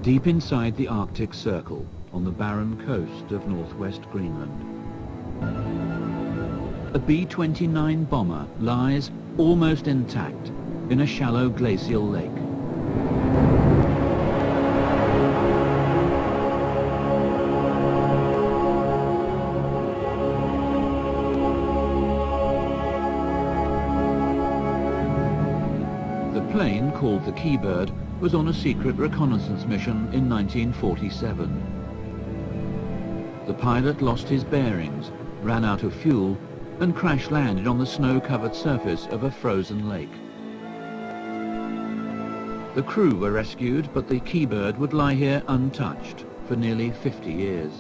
Deep inside the Arctic Circle, on the barren coast of northwest Greenland, a B29 bomber lies almost intact in a shallow glacial lake. The plane, called the Kee Bird, was on a secret reconnaissance mission in 1947. The pilot lost his bearings, ran out of fuel, and crash-landed on the snow-covered surface of a frozen lake. The crew were rescued, but the Kee Bird would lie here untouched for nearly 50 years.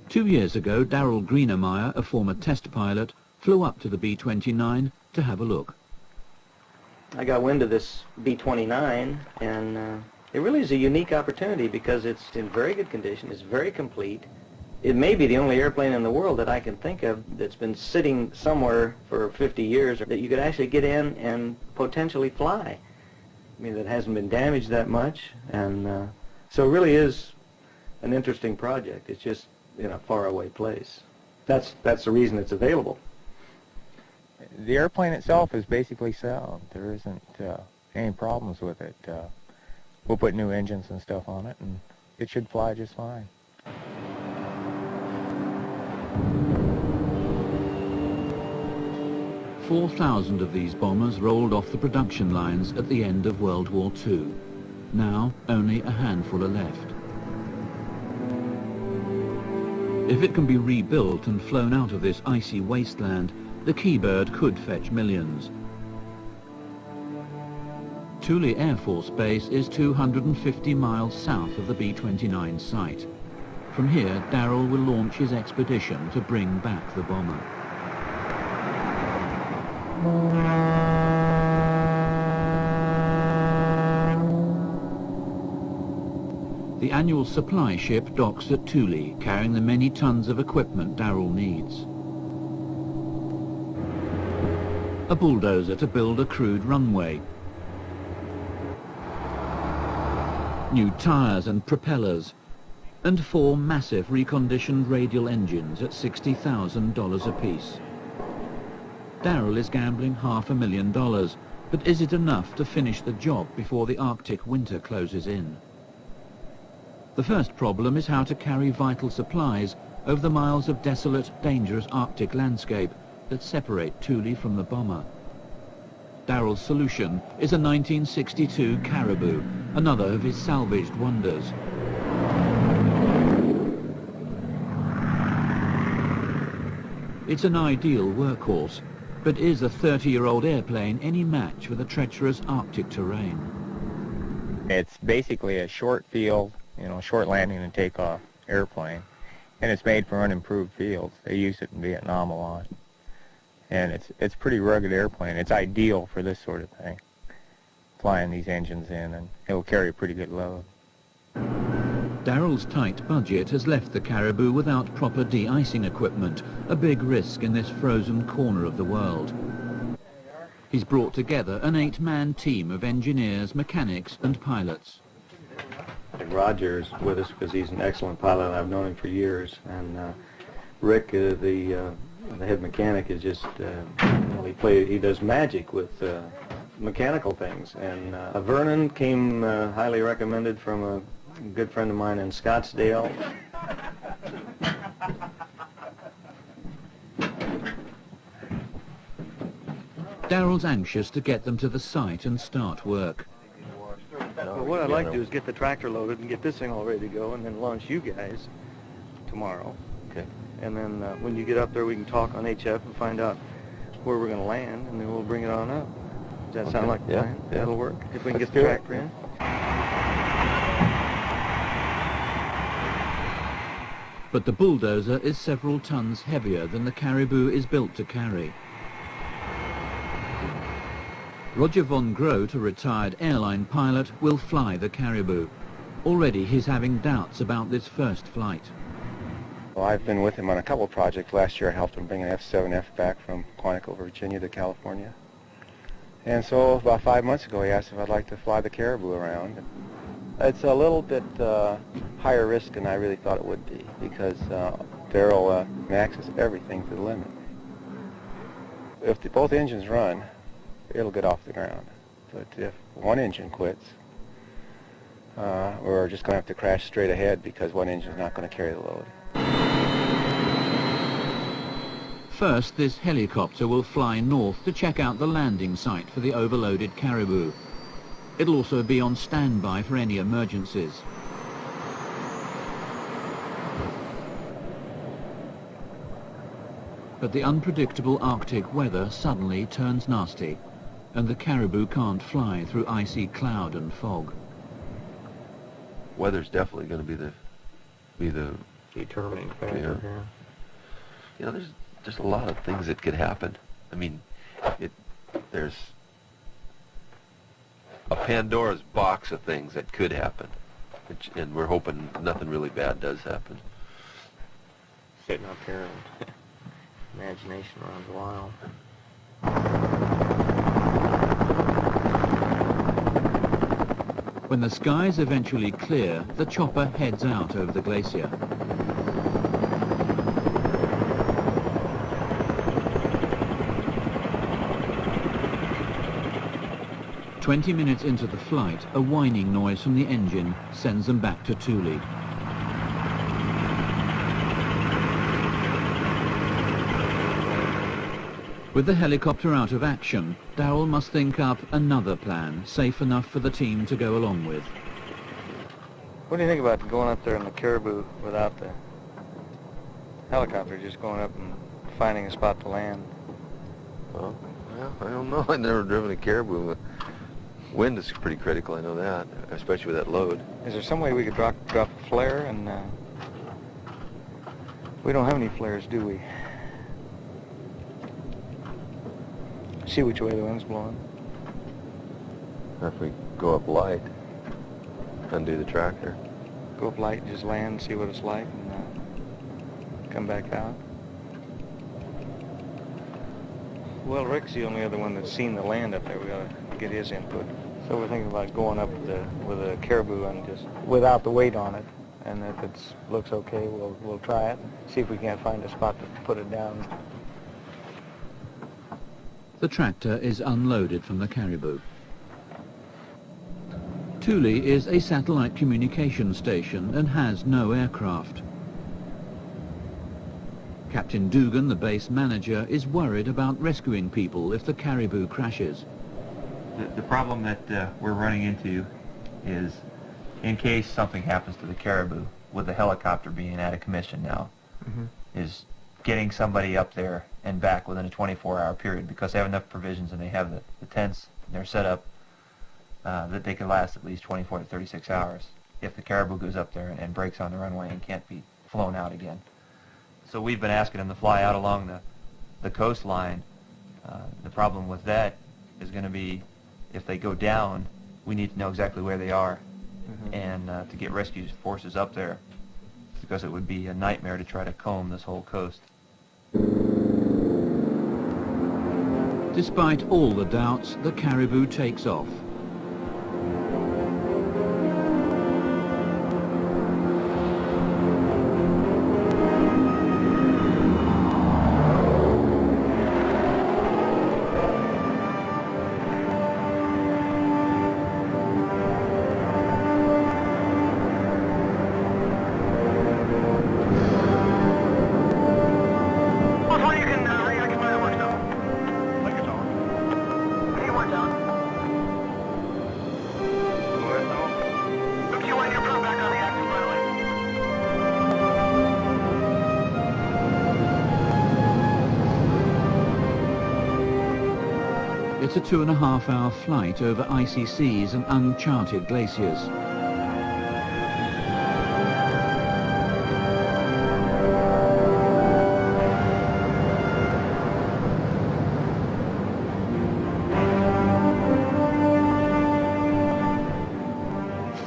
Two years ago, Darryl Greenamyer, a former test pilot, flew up to the B29 to have a look. I got wind of this B29, and it really is a unique opportunity because it's in very good condition, it's very complete. It may be the only airplane in the world that I can think of that's been sitting somewhere for 50 years that you could actually get in and potentially fly. I mean, that hasn't been damaged that much, and so it really is an interesting project. It's just in a faraway place. That's the reason it's available. The airplane itself is basically sound. There isn't any problems with it. We'll put new engines and stuff on it, and it should fly just fine. "4,000 of these bombers rolled off the production lines at the end of World War II. Now, only a handful are left. If it can be rebuilt and flown out of this icy wasteland, the Kee Bird could fetch millions. Thule Air Force Base is 250 miles south of the B29 site. From here, Darryl will launch his expedition to bring back the bomber. The annual supply ship docks at Thule, carrying the many tons of equipment Darryl needs. A bulldozer to build a crude runway, new tires and propellers, and 4 massive reconditioned radial engines at $60,000 apiece. Darryl is gambling $500,000, but is it enough to finish the job before the Arctic winter closes in? The first problem is how to carry vital supplies over the miles of desolate, dangerous Arctic landscape that separate Thule from the bomber. Darryl's solution is a 1962 Caribou, another of his salvaged wonders. It's an ideal workhorse, but is a 30-year-old airplane any match for the treacherous Arctic terrain? It's basically a short field, short landing and takeoff airplane, and it's made for unimproved fields. They use it in Vietnam a lot, and it's a pretty rugged airplane. It's ideal for this sort of thing, flying these engines in, and it'll carry a pretty good load. Darryl's tight budget has left the Caribou without proper de-icing equipment, a big risk in this frozen corner of the world. He's brought together an 8-man team of engineers, mechanics and pilots. Roger's with us because he's an excellent pilot. I've known him for years, and Rick, the head mechanic, is just he does magic with mechanical things. And Vernon came highly recommended from a good friend of mine in Scottsdale. Darryl's anxious to get them to the site and start work. Well, what I'd like to do is get the tractor loaded and get this thing all ready to go, and then launch you guys tomorrow. Okay. And then when you get up there, we can talk on HF and find out where we're going to land, and then we'll bring it on up. Does that sound like a plan? Yeah. That'll work? If we can get the tractor in? But the bulldozer is several tons heavier than the Caribou is built to carry. Roger von Groot, a retired airline pilot, will fly the Caribou. Already he's having doubts about this first flight. Well, I've been with him on a couple of projects. Last year I helped him bring an F7F back from Quantico, Virginia to California. And so about 5 months ago he asked if I'd like to fly the Caribou around. It's a little bit higher risk than I really thought it would be because Darryl maxes everything to the limit. If both engines run, it'll get off the ground. But if one engine quits, we're just going to have to crash straight ahead because one engine's not going to carry the load. First, this helicopter will fly north to check out the landing site for the overloaded Caribou. It'll also be on standby for any emergencies. But the unpredictable Arctic weather suddenly turns nasty, and the Caribou can't fly through icy cloud and fog. Weather's definitely going to be the Determining factor Yeah. here. You know, there's a lot of things that could happen. I mean, there's a Pandora's box of things that could happen, and we're hoping nothing really bad does happen. Sitting up here and imagination runs wild. When the skies eventually clear, the chopper heads out over the glacier. "20 minutes into the flight, a whining noise from the engine sends them back to Thule. With the helicopter out of action, Darryl must think up another plan, safe enough for the team to go along with. What do you think about going up there in the Caribou without the helicopter, just going up and finding a spot to land? Well, I don't know. I've never driven a Caribou. Wind is pretty critical, I know that, especially with that load. Is there some way we could drop a flare? And we don't have any flares, do we? See which way the wind's blowing. If we go up light, undo the tractor. Go up light, just land, see what it's like, and come back out. Well, Rick's the only other one that's seen the land up there. We gotta get his input. So we're thinking about going up with a Caribou and just without the weight on it. And if it looks okay, we'll try it. See if we can't find a spot to put it down. The tractor is unloaded from the Caribou. Thule is a satellite communication station and has no aircraft. Captain Dugan, the base manager, is worried about rescuing people if the Caribou crashes. The problem that we're running into is, in case something happens to the Caribou, with the helicopter being out of commission now, is getting somebody up there and back within a 24-hour period, because they have enough provisions and they have the tents and they're set up that they can last at least 24 to 36 hours if the Caribou goes up there and breaks on the runway and can't be flown out again. So we've been asking them to fly out along the coastline. The problem with that is going to be, if they go down, we need to know exactly where they are and to get rescue forces up there, because it would be a nightmare to try to comb this whole coast. Despite all the doubts, the Caribou takes off. It's a 2.5-hour flight over icy seas and uncharted glaciers.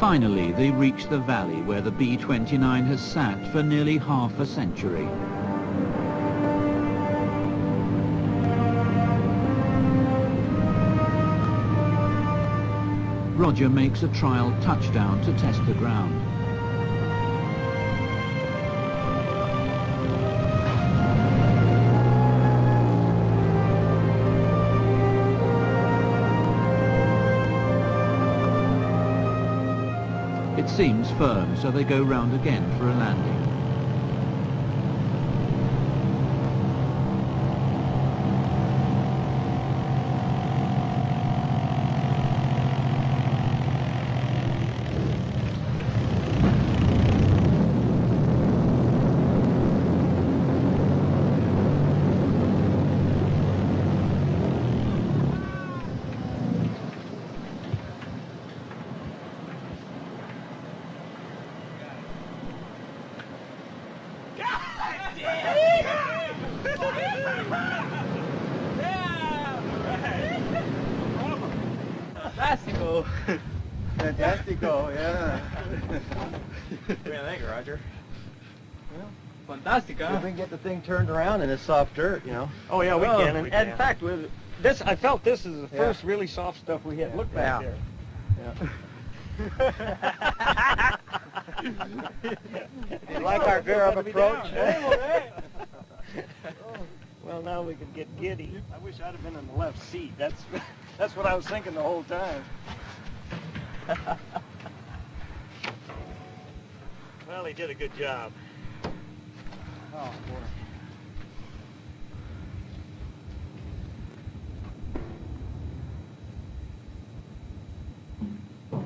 Finally, they reach the valley where the B29 has sat for nearly half a century. Roger makes a trial touchdown to test the ground. It seems firm, so they go round again for a landing. Fantastico. Fantastico, yeah. What do you think, Roger? Well, fantastic, huh? If we can get the thing turned around in this soft dirt, you know. Oh yeah, we can. And we in can. fact, with this, I felt this is the Yeah. first really soft stuff we had. Look back Yeah. there. You like our Garib approach? Well, now we can get giddy. I wish I'd have been in the left seat. That's what I was thinking the whole time. Well, he did a good job. Oh, boy.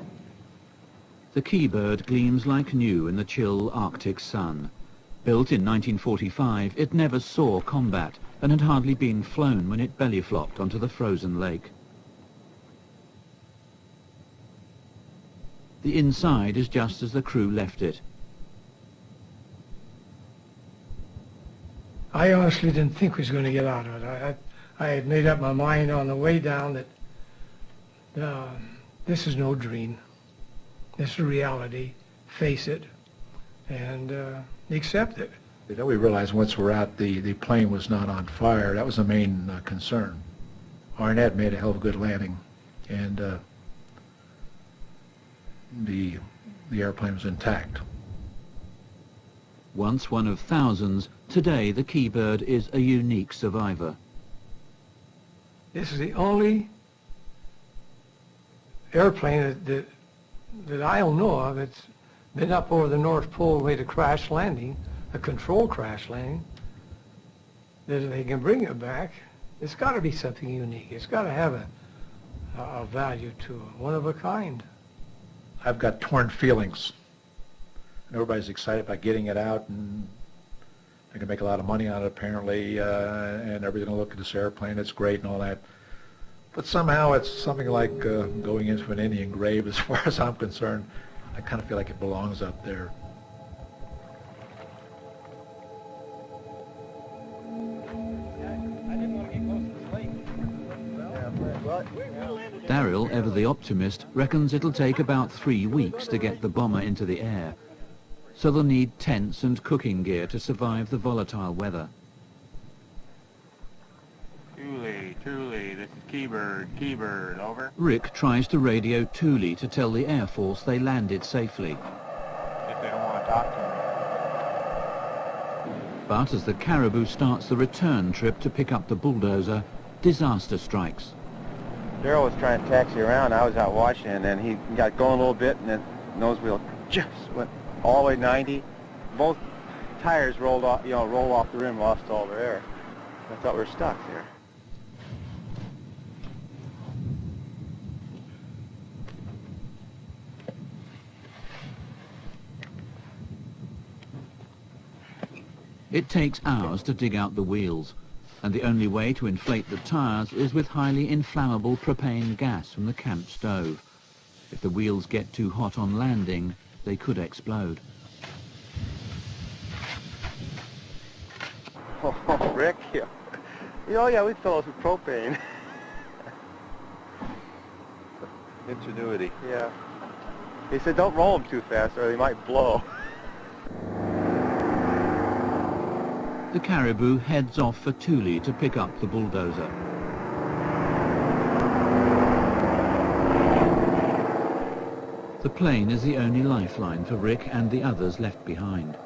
The Kee Bird gleams like new in the chill Arctic sun. Built in 1945, it never saw combat and had hardly been flown when it belly flopped onto the frozen lake. The inside is just as the crew left it. I honestly didn't think we was going to get out of it. I had made up my mind on the way down that this is no dream. This is reality. Face it and accept it. Then we realized once we're out, the plane was not on fire. That was the main concern. Arnett made a hell of a good landing, and the airplane was intact. Once one of thousands, today the Kee Bird is a unique survivor. This is the only airplane that I know of that's been up over the North Pole with a crash landing, a controlled crash landing, that if they can bring it back, it's got to be something unique. It's got to have a value to it, one of a kind. I've got torn feelings. And everybody's excited about getting it out, and they can make a lot of money on it apparently, and everybody's going to look at this airplane, it's great and all that. But somehow it's something like going into an Indian grave as far as I'm concerned. I kind of feel like it belongs up there. Darryl, ever the optimist, reckons it'll take about 3 weeks to get the bomber into the air. So they'll need tents and cooking gear to survive the volatile weather. Thule, this is Kee Bird, over. Rick tries to radio Thule to tell the Air Force they landed safely. If they don't want to talk to me. But as the Caribou starts the return trip to pick up the bulldozer, disaster strikes. Darryl was trying to taxi around. I was out watching, and then he got going a little bit, and then nose wheel just went all the way 90. Both tires rolled off, rolled off the rim, lost all their air. I thought we were stuck there. It takes hours to dig out the wheels, and the only way to inflate the tires is with highly inflammable propane gas from the camp stove. If the wheels get too hot on landing, they could explode. Oh, Rick, yeah. Oh, yeah, we fill it with propane. Ingenuity. Yeah. He said, don't roll them too fast or they might blow. The caribou heads off for Thule to pick up the bulldozer. The plane is the only lifeline for Rick and the others left behind.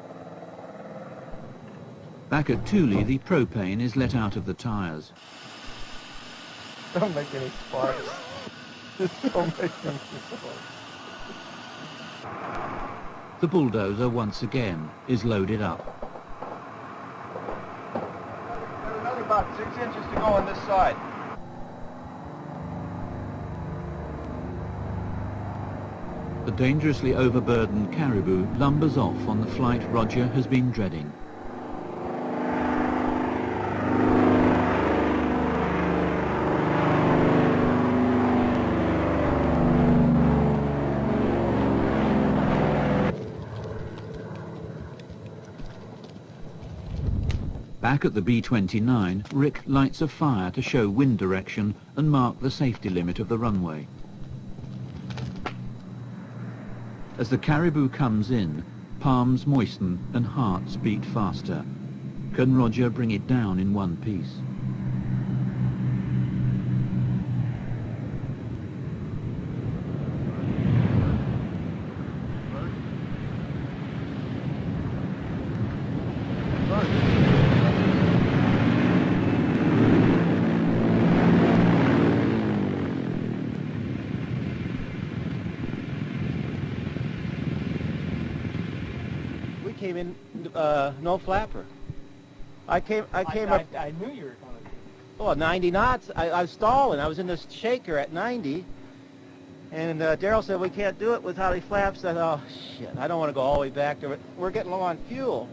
Back at Thule, the propane is let out of the tires. Don't make any sparks. Just don't make any sparks. The bulldozer once again is loaded up. There's another about 6 inches to go on this side. The dangerously overburdened caribou lumbers off on the flight Roger has been dreading. Back at the B29, Rick lights a fire to show wind direction and mark the safety limit of the runway. As the caribou comes in, palms moisten and hearts beat faster. Can Roger bring it down in one piece? Came in no flapper. I came up. I knew you were going to. Oh, 90 knots. I was stalling. I was in this shaker at 90, and Darryl said we can't do it without he flaps. I thought, oh shit, I don't want to go all the way back to it. We're getting low on fuel.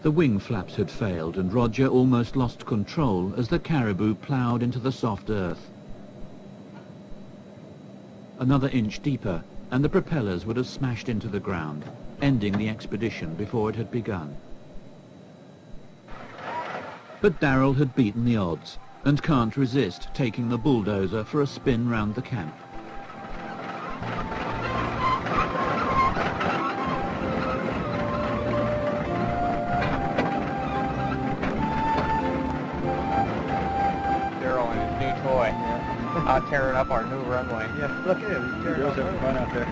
The wing flaps had failed and Roger almost lost control as the caribou ploughed into the soft earth. Another inch deeper and the propellers would have smashed into the ground, ending the expedition before it had begun. But Darryl had beaten the odds and can't resist taking the bulldozer for a spin round the camp. Darryl and his new toy. Out tearing up our new runway. Yeah, look at him. He's tearing up the fun out there.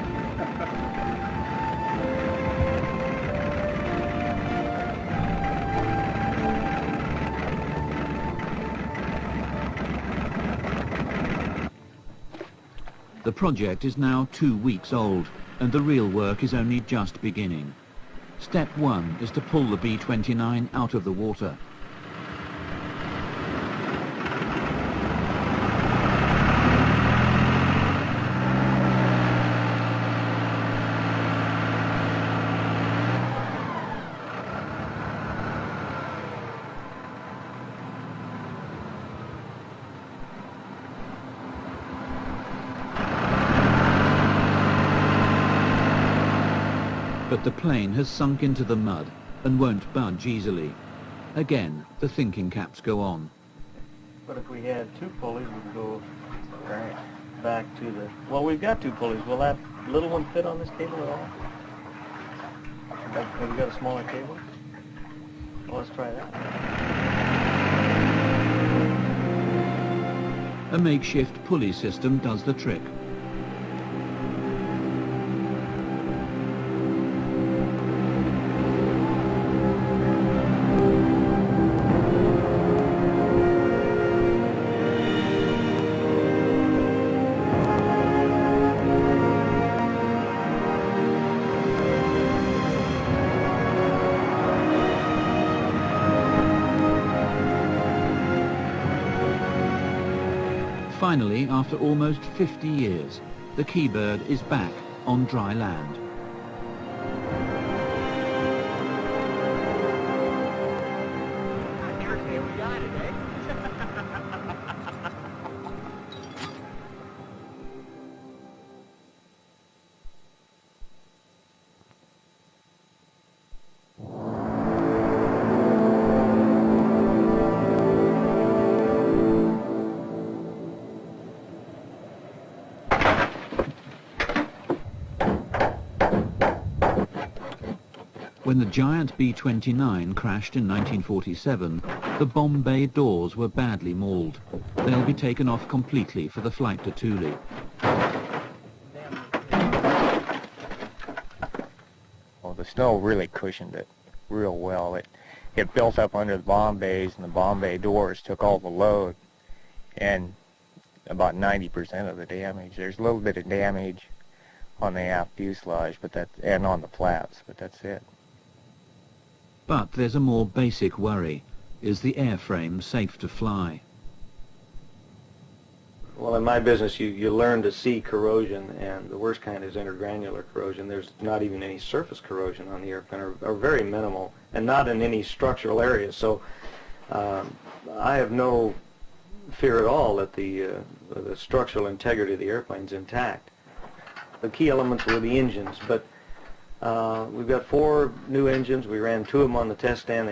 The project is now 2 weeks old and the real work is only just beginning. Step 1 is to pull the B29 out of the water. But the plane has sunk into the mud and won't budge easily. Again, the thinking caps go on. But if we had 2 pulleys, we could go back to the... Well, we've got 2 pulleys. Will that little one fit on this cable at all? Have we got a smaller cable? Well, let's try that. A makeshift pulley system does the trick. Finally, after almost 50 years, the Kee Bird is back on dry land. When the giant B29 crashed in 1947, the bomb bay doors were badly mauled. They'll be taken off completely for the flight to Thule. Well, the snow really cushioned it real well. It built up under the bomb bays, and the bomb bay doors took all the load, and about 90% of the damage. There's a little bit of damage on the aft fuselage, and on the flaps, but that's it. But there's a more basic worry. Is the airframe safe to fly? Well, in my business, you learn to see corrosion, and the worst kind is intergranular corrosion. There's not even any surface corrosion on the airplane, or very minimal, and not in any structural areas. So I have no fear at all that the structural integrity of the airplane's intact. The key elements were the engines, but we've got 4 new engines. We ran 2 of them on the test stand.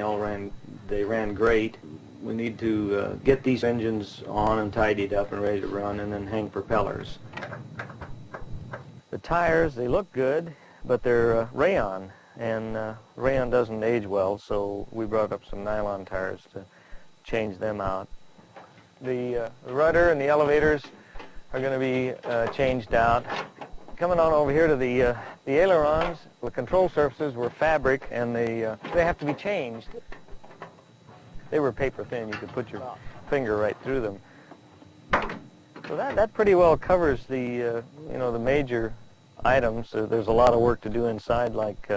They ran great. We need to get these engines on and tidied up and ready to run, and then hang propellers. The tires, they look good, but they're rayon, and rayon doesn't age well, so we brought up some nylon tires to change them out. The rudder and the elevators are going to be changed out. Coming on over here to the ailerons, the control surfaces were fabric, and they have to be changed. They were paper thin. You could put your finger right through them. So that pretty well covers the the major items. There's a lot of work to do inside, like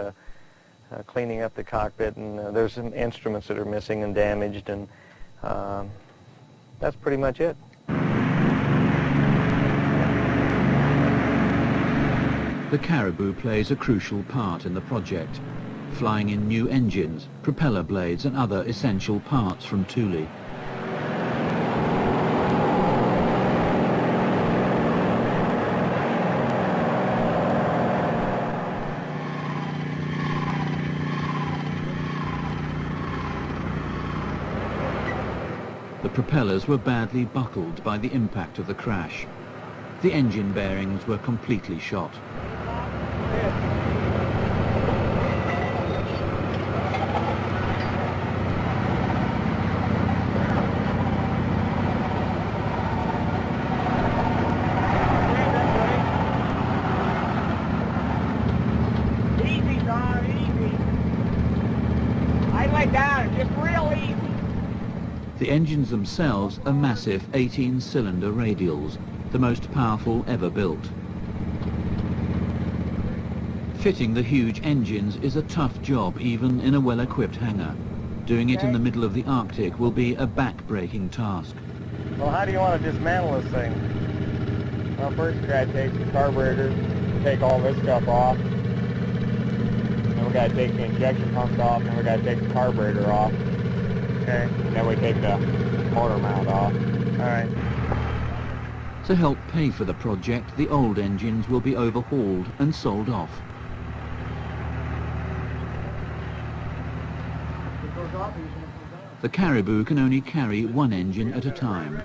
cleaning up the cockpit, and there's some instruments that are missing and damaged, and that's pretty much it. The Caribou plays a crucial part in the project, flying in new engines, propeller blades and other essential parts from Thule. The propellers were badly buckled by the impact of the crash. The engine bearings were completely shot. Easy, Don, easy. I lay down, just real easy. The engines themselves are massive 18-cylinder radials, the most powerful ever built. Fitting the huge engines is a tough job even in a well-equipped hangar. Doing it in the middle of the Arctic will be a back-breaking task. Well, how do you want to dismantle this thing? Well, first we got to take the carburetor, take all this stuff off. Then we got to take the injection pumps off, and we got to take the carburetor off. Okay. And then we take the motor mount off. All right. To help pay for the project, the old engines will be overhauled and sold off. The Caribou can only carry one engine at a time.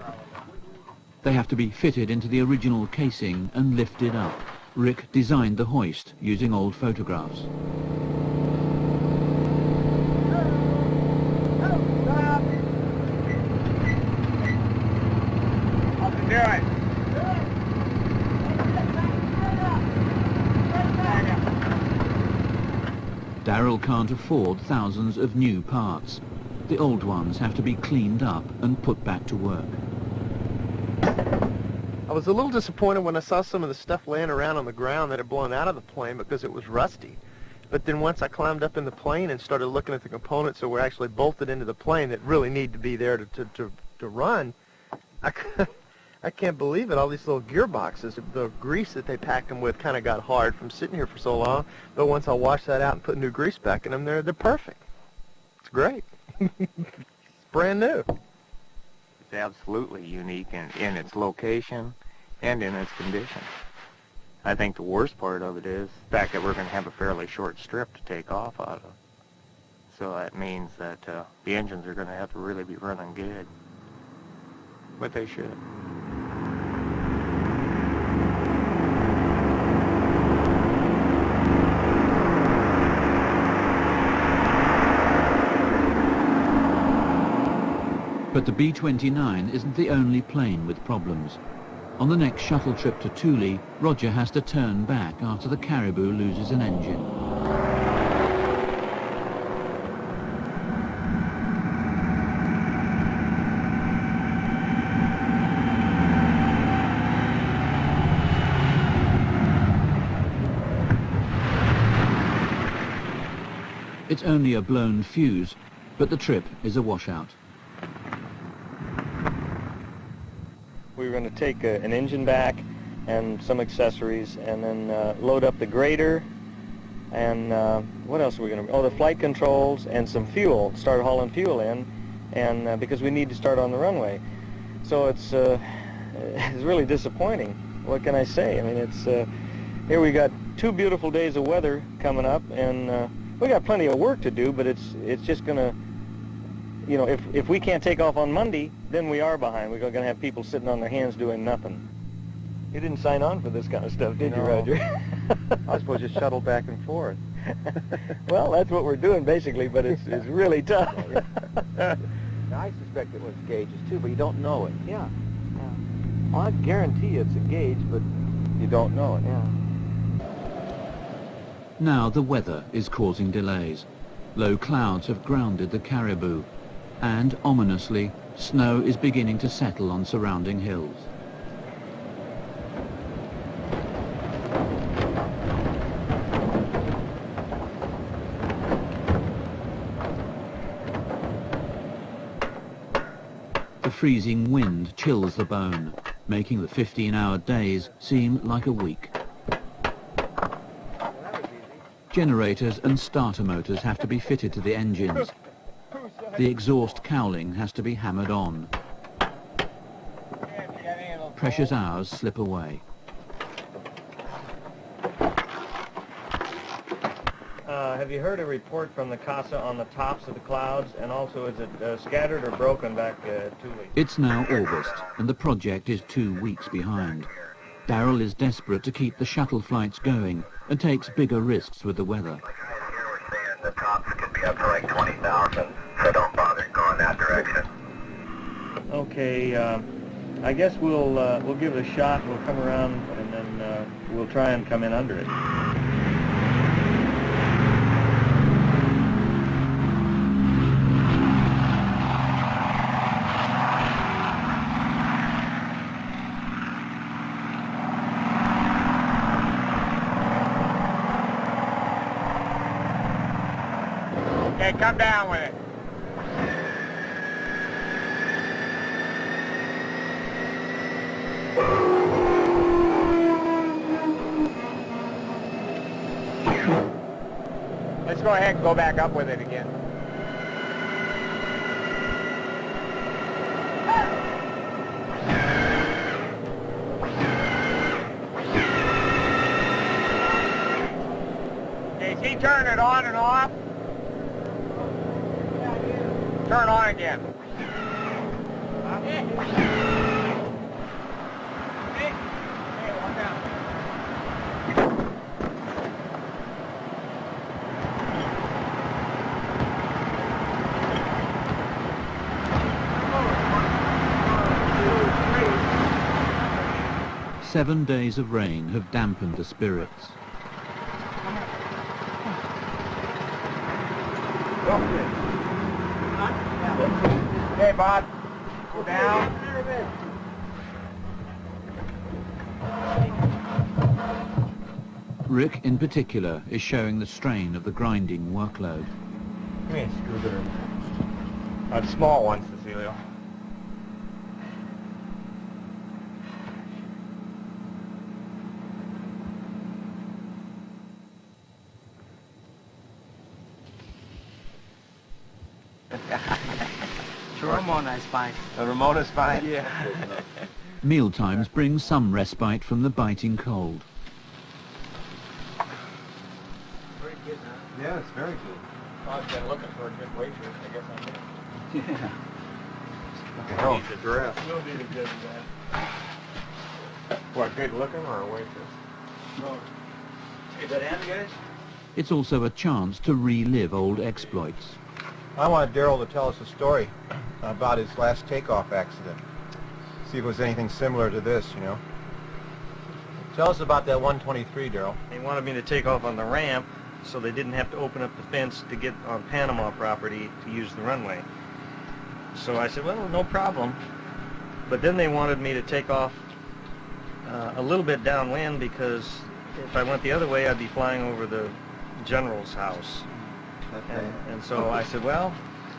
They have to be fitted into the original casing and lifted up. Rick designed the hoist using old photographs. Darryl can't afford thousands of new parts. The old ones have to be cleaned up and put back to work. I was a little disappointed when I saw some of the stuff laying around on the ground that had blown out of the plane because it was rusty. But then once I climbed up in the plane and started looking at the components that were actually bolted into the plane that really need to be there to run, I can't believe it. All these little gearboxes, the grease that they packed them with kind of got hard from sitting here for so long. But once I washed that out and put new grease back in them, they're perfect. It's great. It's brand new. It's absolutely unique in its location and in its condition. I think the worst part of it is the fact that we're going to have a fairly short strip to take off out of. So that means that the engines are going to have to really be running good. But they should. But the B29 isn't the only plane with problems. On the next shuttle trip to Thule, Roger has to turn back after the Caribou loses an engine. It's only a blown fuse, but the trip is a washout. We were going to take an engine back and some accessories and then load up the grader and what else are we going to... Oh, the flight controls and some fuel. Start hauling fuel in, and because we need to start on the runway. So it's really disappointing. What can I say? I mean, it's here we got 2 beautiful days of weather coming up, and we got plenty of work to do, but it's just going to... You know, if we can't take off on Monday, then we are behind. We're going to have people sitting on their hands doing nothing. You didn't sign on for this kind of stuff, did you, Roger? I was supposed to shuttle back and forth. Well, that's what we're doing basically, but it's really tough. Now, I suspect it was gauges too, but you don't know it. Yeah. Well, I guarantee it's a gauge, but You don't know it. yeah. Now the weather is causing delays. Low clouds have grounded the Caribou, and ominously, snow is beginning to settle on surrounding hills. The freezing wind chills the bone, making the 15-hour days seem like a week. Generators and starter motors have to be fitted to the engines. The exhaust cowling has to be hammered on. Precious hours slip away. Have you heard a report from the CASA on the tops of the clouds, and also is it scattered or broken back to Thule? It's now August, and the project is 2 weeks behind. Darryl is desperate to keep the shuttle flights going and takes bigger risks with the weather. The tops could be up to like 20,000, so don't bother going that direction. Okay, I guess we'll give it a shot. We'll come around and then we'll try and come in under it. Okay, come down with it. Let's go ahead and go back up with it again. Okay, see, turn it on and off. Turn on again. Seven days of rain have dampened the spirits. Okay, Bob. Go down. Rick, in particular, is showing the strain of the grinding workload. Give me a screwdriver. A small one, Cecilio. Ramona's fine. Ramona's fine? Yeah. Mealtimes bring some respite from the biting cold. Very good, huh? Yeah, it's very good. I've been looking for a good waitress. I guess I'm good. Yeah. Oh, the dress. No need a good that. What, good looking or a waitress? No. Is that Andy, guys? It's also a chance to relive old exploits. I want Darryl to tell us a story. about his last takeoff accident. See if it was anything similar to this, you know. Tell us about that 123, Darryl. They wanted me to take off on the ramp so they didn't have to open up the fence to get on Panama property to use the runway. So I said, well, no problem. But then they wanted me to take off a little bit downwind because if I went the other way, I'd be flying over the general's house. Okay. And so I said, well,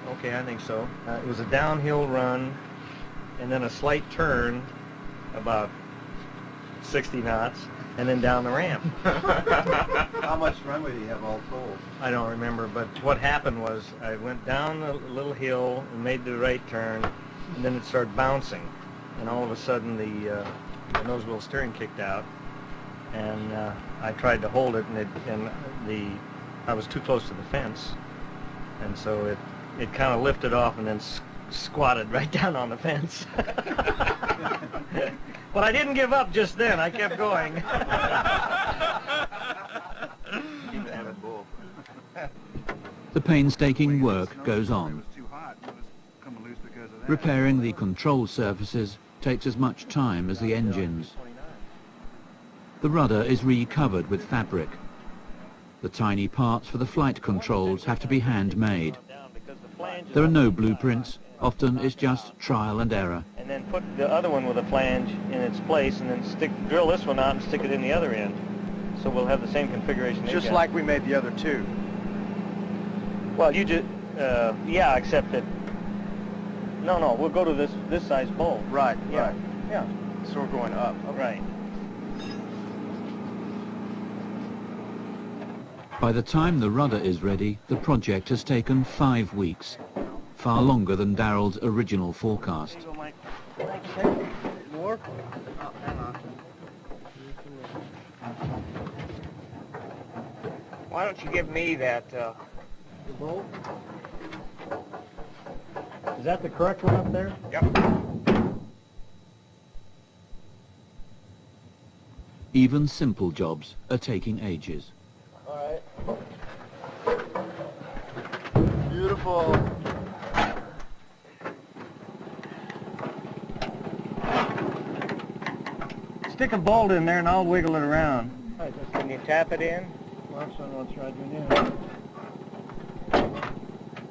okay, I think so. It was a downhill run and then a slight turn about 60 knots and then down the ramp. How much runway do you have all told? I don't remember, but what happened was I went down a little hill and made the right turn, and then it started bouncing, and all of a sudden the nose wheel steering kicked out, and I tried to hold it, and I was too close to the fence, and so it kind of lifted off and then squatted right down on the fence. But I didn't give up just then. I kept going. The painstaking work goes on. Repairing the control surfaces takes as much time as the engines. The rudder is re-covered with fabric. The tiny parts for the flight controls have to be handmade. There are no blueprints. Often it's just trial and error. And then put the other one with a flange in its place, and then drill this one out and stick it in the other end. So we'll have the same configuration. Just like we made the other two. Well, you just, yeah, except that. No, we'll go to this size bolt. Right. Yeah. Right. Yeah. So we're going up. Okay. Right. By the time the rudder is ready, the project has taken 5 weeks, far longer than Darryl's original forecast. More? Oh, hang on. Why don't you give me that, the bolt? Is that the correct one up there? Yep. Even simple jobs are taking ages. All right. Beautiful. Stick a bolt in there and I'll wiggle it around. All right, can you tap it in?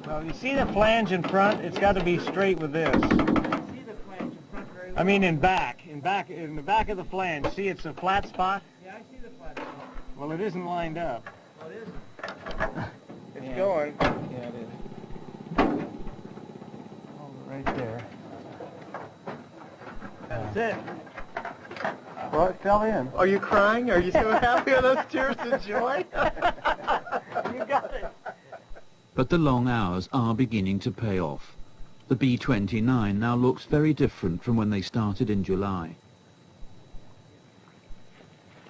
Well, you see the flange in front? It's got to be straight with this. I see the flange in front very well. I mean in the back of the flange. See, it's a flat spot? Yeah, I see the flat spot. Well, it isn't lined up. Well, it isn't. It's going. Yeah, it is. Right there. That's it. Well, it fell in. Are you crying? Are you so happy with those tears of joy? You got it. But the long hours are beginning to pay off. The B29 now looks very different from when they started in July.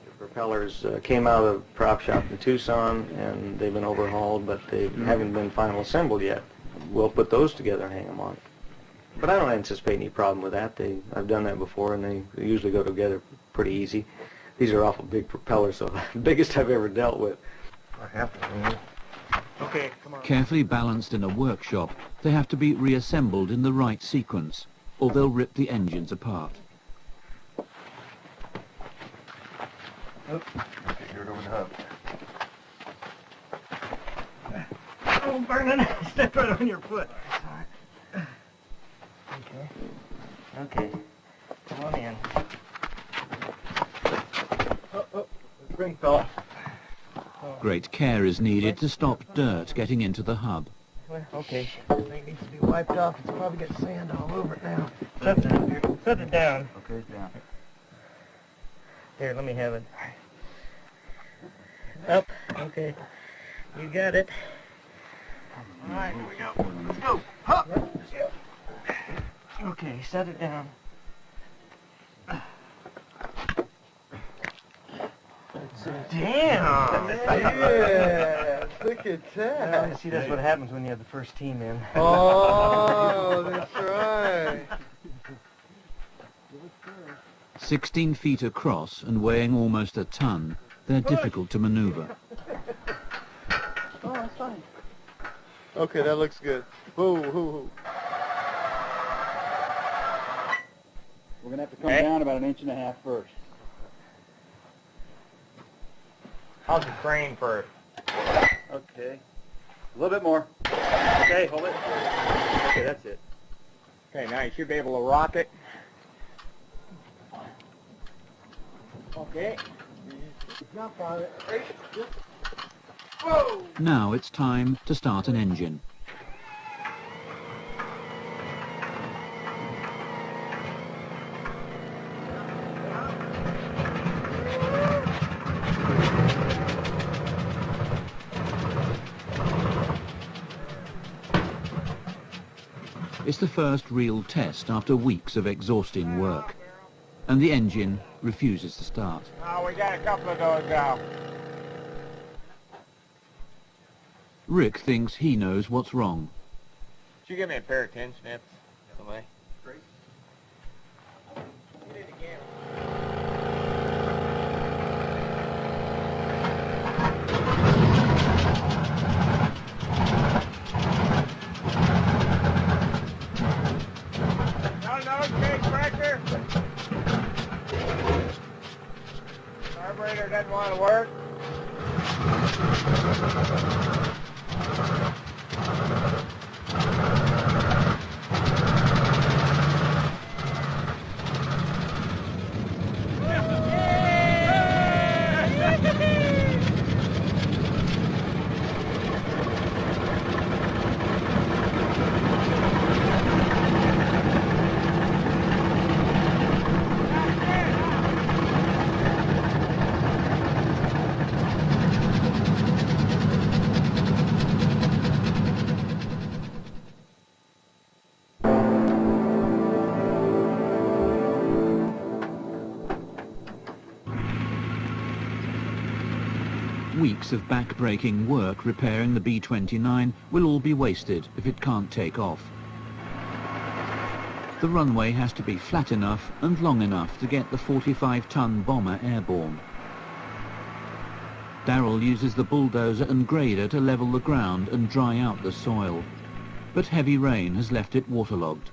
The propellers came out of the prop shop in Tucson, and they've been overhauled, but they haven't been final assembled yet. We'll put those together and hang them on. But I don't anticipate any problem with that. I've done that before, and they usually go together pretty easy. These are awful big propellers, so the biggest I've ever dealt with. I have to. Okay, come on. Carefully balanced in a workshop, they have to be reassembled in the right sequence, or they'll rip the engines apart. Okay, here it over the hub. Oh, burning! Step right on your foot. Okay. Come on in. Oh, the spring fell off. Great care is needed to stop dirt getting into the hub. Okay. It needs to be wiped off. It's probably got sand all over it now. Set it down. Okay, it's down. Here, let me have it. Up. Okay. You got it. All right, here we go. Let's go. Up. Okay, set it down. Damn! Yeah, look at Well, you that. see, that's what happens when you have the first team in. Oh, that's right. 16 feet across and weighing almost a ton, they're difficult to maneuver. Oh, that's fine. Okay, that looks good. Whoa, whoa, whoa. We're going to have to come down about 1.5 inches first. How's the crane first? Okay. A little bit more. Okay, hold it. Okay, that's it. Okay, now you should be able to rock it. Okay. Jump on it. Whoa! Now it's time to start an engine. It's the first real test after weeks of exhausting work, and the engine refuses to start. Oh, we got a couple of those now. Rick thinks he knows what's wrong. Could you give me a pair of tin snips? Somebody? Great. Get it again. No, cake pressure. Carburetor doesn't want to work. Weeks of back-breaking work repairing the B29 will all be wasted if it can't take off. The runway has to be flat enough and long enough to get the 45-ton bomber airborne. Darryl uses the bulldozer and grader to level the ground and dry out the soil, but heavy rain has left it waterlogged.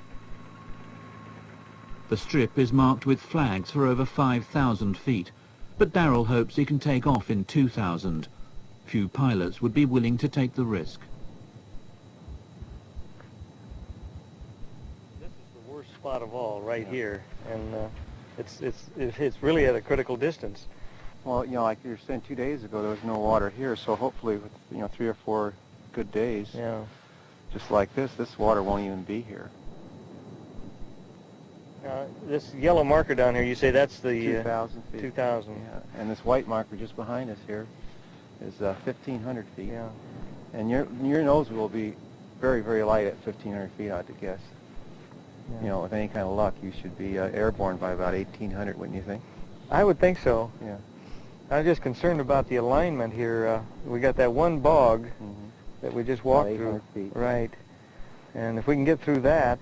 The strip is marked with flags for over 5,000 feet, but Darryl hopes he can take off in 2,000. Few pilots would be willing to take the risk. This is the worst spot of all, right here, and it's really at a critical distance. Well, you know, like you were saying 2 days ago, there was no water here, so hopefully with, 3 or 4 good days, just like this water won't even be here. This yellow marker down here, you say that's the 2,000 feet. 2,000. Yeah, and this white marker just behind us here is 1,500 feet. Yeah. And your nose will be very, very light at 1,500 feet, I have to guess. Yeah. You know, with any kind of luck, you should be airborne by about 1,800, wouldn't you think? I would think so. Yeah. I'm just concerned about the alignment here. We got that one bog that we just walked through. 800 feet. Right. And if we can get through that,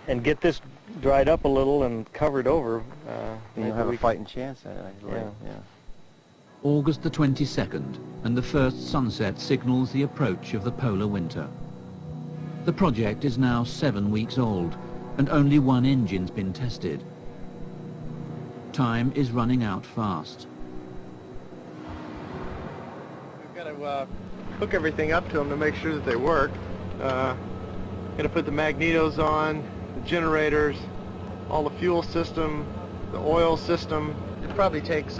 and get this dried up a little and covered over, then you'll have a fighting chance at it, I believe. Yeah. August the 22nd, and the first sunset signals the approach of the polar winter. The project is now 7 weeks old, and only one engine's been tested. Time is running out fast. We've got to hook everything up to them to make sure that they work. Got to put the magnetos on, the generators, all the fuel system, the oil system. It probably takes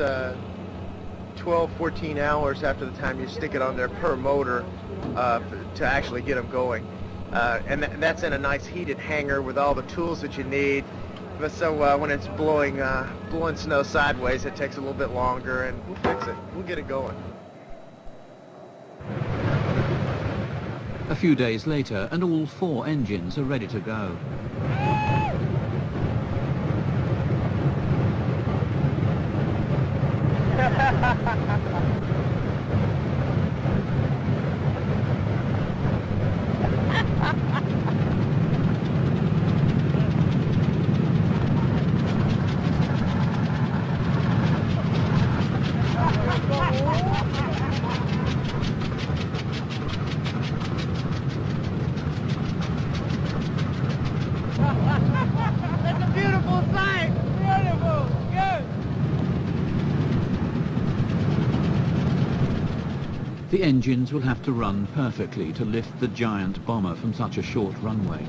12, 14 hours after the time you stick it on there per motor to actually get them going. And that's in a nice heated hangar with all the tools that you need. But so when it's blowing snow sideways, it takes a little bit longer, and we'll fix it. We'll get it going. A few days later, and all 4 engines are ready to go. The engines will have to run perfectly to lift the giant bomber from such a short runway.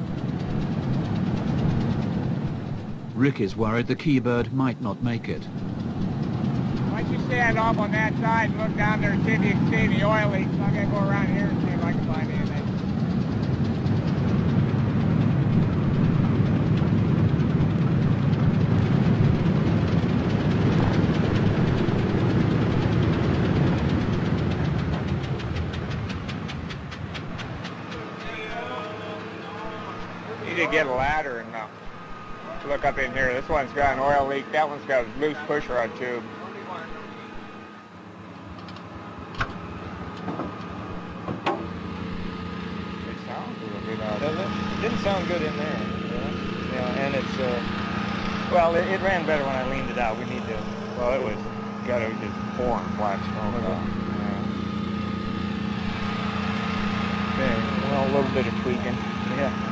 Rick is worried the Kee Bird might not make it. Why don't you stand off on that side and look down there and see if you can see any oil leaks. I'm going to go around here and see if I can find anything. You need to get a ladder and look up in here. This one's got an oil leak. That one's got a loose pusher on tube. It sounds a little bit out Does it? Didn't sound good in there. Yeah, and it's well, it ran better when I leaned it out. We need to. Well, it was got to just pouring black smoke out. Okay. Well, a little bit of tweaking. Yeah.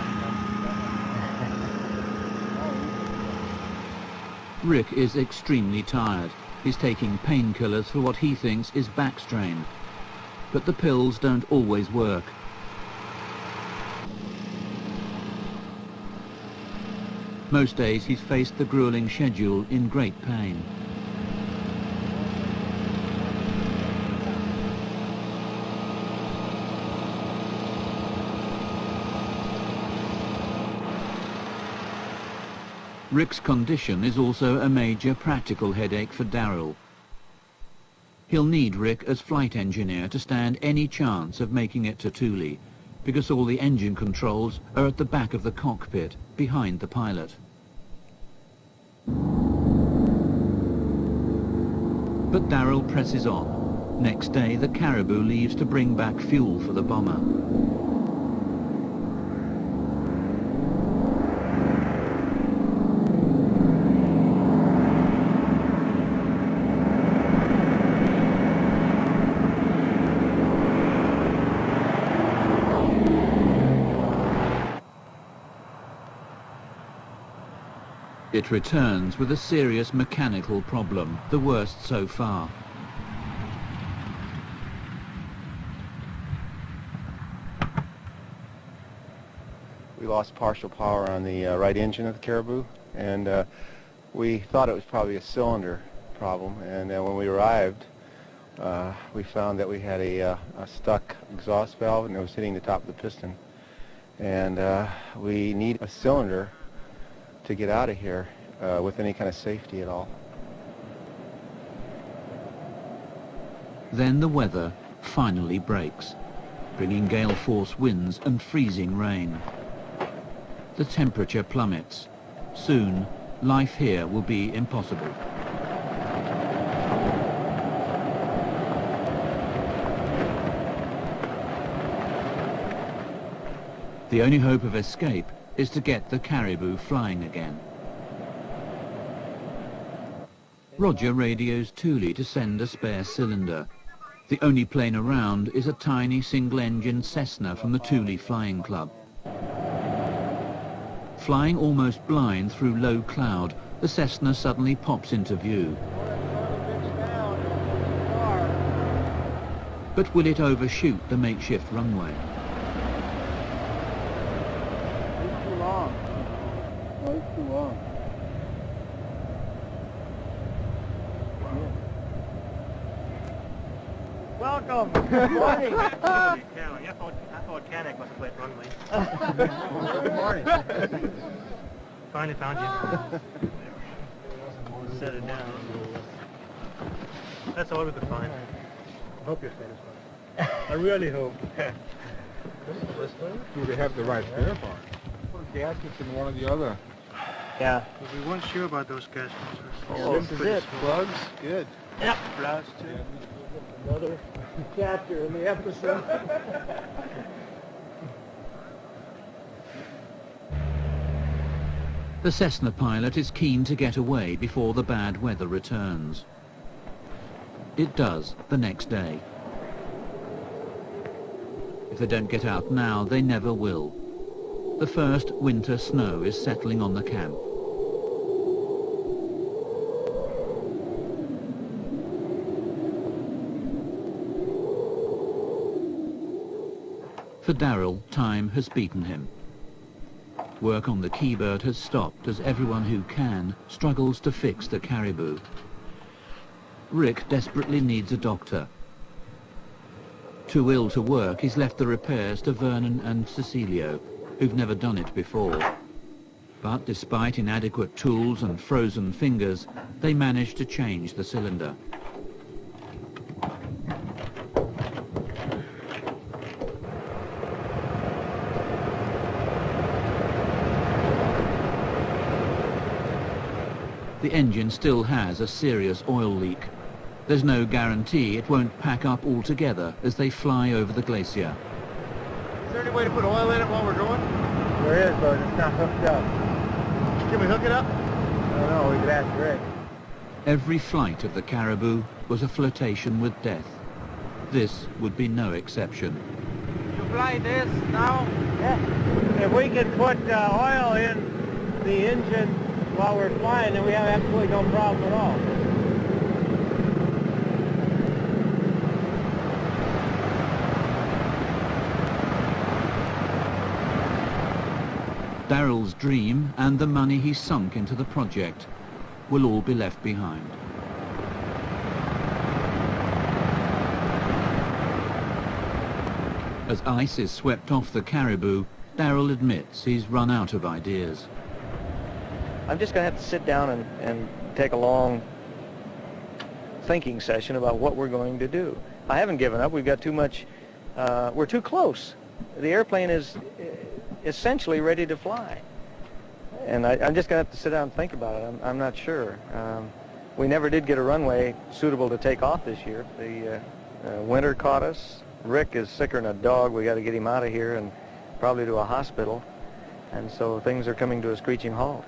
Rick is extremely tired. He's taking painkillers for what he thinks is back strain. But the pills don't always work. Most days he's faced the grueling schedule in great pain. Rick's condition is also a major practical headache for Darryl. He'll need Rick as flight engineer to stand any chance of making it to Thule, because all the engine controls are at the back of the cockpit, behind the pilot. But Darryl presses on. Next day, the Caribou leaves to bring back fuel for the bomber. It returns with a serious mechanical problem, the worst so far. We lost partial power on the right engine of the Caribou, and we thought it was probably a cylinder problem, and when we arrived we found that we had a stuck exhaust valve and it was hitting the top of the piston, and we need a cylinder to get out of here with any kind of safety at all. Then the weather finally breaks, bringing gale force winds and freezing rain. The temperature plummets. Soon, life here will be impossible. The only hope of escape is to get the Caribou flying again. Roger radios Thule to send a spare cylinder. The only plane around is a tiny single-engine Cessna from the Thule Flying Club. Flying almost blind through low cloud, the Cessna suddenly pops into view. But will it overshoot the makeshift runway? Welcome. Good morning. I thought Canuck was a wet runway. Good morning. Finally found you. Set it down. That's all we could find. I hope you're satisfied. I really hope. Do they have the right spare part? Put gaskets in one or the other. Yeah. But we weren't sure about those gaskets. Oh, this is it. Plugs? Good. Yep. Blouse too. Another chapter in the episode. The Cessna pilot is keen to get away before the bad weather returns. It does the next day. If they don't get out now, they never will. The first winter snow is settling on the camp. For Darryl, time has beaten him. Work on the Kee Bird has stopped as everyone who can struggles to fix the caribou. Rick desperately needs a doctor. Too ill to work, he's left the repairs to Vernon and Cecilio, who've never done it before. But despite inadequate tools and frozen fingers, they manage to change the cylinder. The engine still has a serious oil leak. There's no guarantee it won't pack up altogether as they fly over the glacier. Is there any way to put oil in it while we're going? There is, but it's not hooked up. Can we hook it up? I don't know, we could ask Rick. Every flight of the caribou was a flirtation with death. This would be no exception. You fly this now? Yeah. If we can put oil in the engine while we're flying, then we have absolutely no problem at all. Darryl's dream and the money he sunk into the project will all be left behind. As ice is swept off the caribou, Darryl admits he's run out of ideas. I'm just going to have to sit down and take a long thinking session about what we're going to do. I haven't given up. We've got too much, we're too close. The airplane is essentially ready to fly. And I'm just going to have to sit down and think about it. I'm not sure. We never did get a runway suitable to take off this year. The winter caught us. Rick is sicker than a dog. We got to get him out of here and probably to a hospital. And so things are coming to a screeching halt.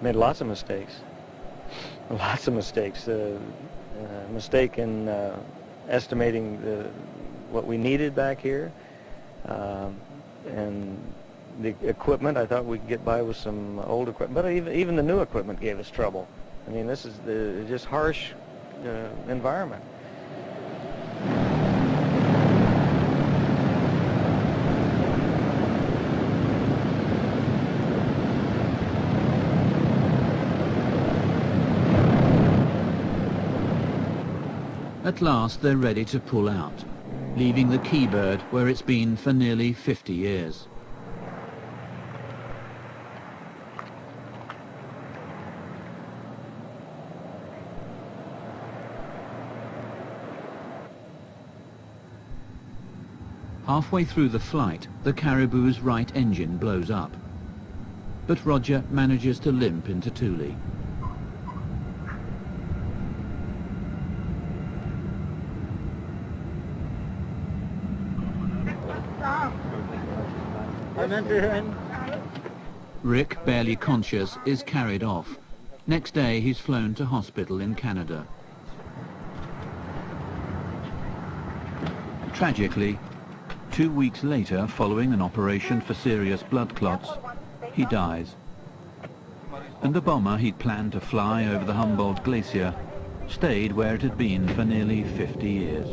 Made lots of mistakes. Lots of mistakes. Mistake in estimating what we needed back here. And the equipment, I thought we could get by with some old equipment, but even the new equipment gave us trouble. I mean, this is just harsh environment. At last they're ready to pull out, leaving the Kee Bird where it's been for nearly 50 years. Halfway through the flight, the caribou's right engine blows up. But Roger manages to limp into Thule. Rick, barely conscious, is carried off. Next day he's flown to hospital in Canada. Tragically, 2 weeks later, following an operation for serious blood clots, he dies. And the bomber he'd planned to fly over the Humboldt Glacier stayed where it had been for nearly 50 years.